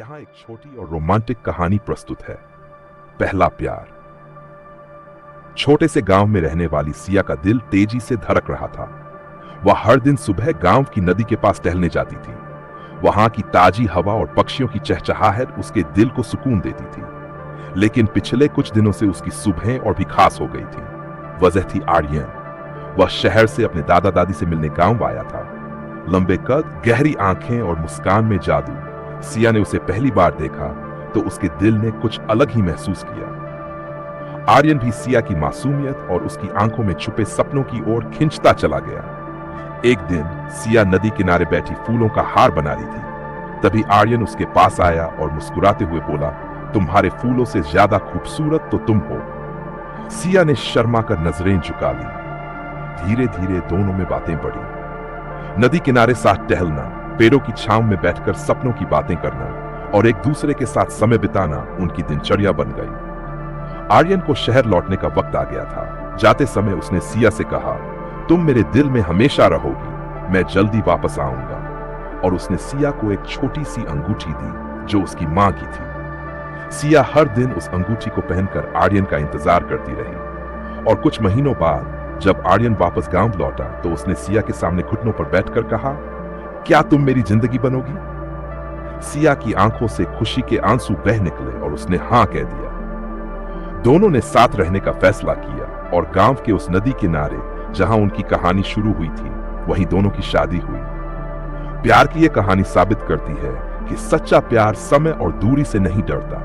यहाँ एक छोटी और रोमांटिक कहानी प्रस्तुत है। पहला प्यार। छोटे से गांव में रहने वाली सिया का दिल तेजी से धड़क रहा था। वह हर दिन सुबह गांव की नदी के पास टहलने जाती थी। वहां की ताजी हवा और पक्षियों की चहचहाहट उसके दिल को सुकून देती थी। लेकिन पिछले कुछ दिनों से उसकी सुबहें और भी खास हो गई थी। वजह थी आर्यन। वह शहर से अपने दादा दादी से मिलने गांव आया था। लंबे कद, गहरी आंखें और मुस्कान में जादू। सिया ने उसे पहली बार देखा तो उसके दिल ने कुछ अलग ही महसूस किया। आर्यन भी सिया की मासूमियत और उसकी आंखों में छुपे सपनों की ओर खिंचता चला गया। एक दिन सिया नदी किनारे बैठी फूलों का हार बना रही थी। तभी आर्यन उसके पास आया और मुस्कुराते हुए बोला, तुम्हारे फूलों से ज्यादा खूबसूरत तो तुम हो। सिया ने शर्मा कर नजरें झुका ली। धीरे धीरे दोनों में बातें बढ़ी। नदी किनारे साथ टहलना, पेड़ों की छांव में बैठकर सपनों की बातें करना और एक दूसरे के साथ समय बिताना उनकी दिनचर्या बन गई। आर्यन को शहर लौटने का वक्त आ गया था। जाते समय उसने सिया से कहा, तुम मेरे दिल में हमेशा रहोगी, मैं जल्दी वापस आऊंगा। और उसने सिया को एक छोटी सी अंगूठी दी जो उसकी मां की थी। सिया हर दिन उस अंगूठी को पहनकर आर्यन का इंतजार करती रही। और कुछ महीनों बाद जब आर्यन वापस गांव लौटा तो उसने सिया के सामने घुटनों पर बैठकर कहा, क्या तुम मेरी जिंदगी बनोगी? सिया की आंखों से खुशी के आंसू बह निकले और उसने हां कह दिया। दोनों ने साथ रहने का फैसला किया और गांव के उस नदी किनारे जहां उनकी कहानी शुरू हुई थी वहीं दोनों की शादी हुई। प्यार की यह कहानी साबित करती है कि सच्चा प्यार समय और दूरी से नहीं डरता,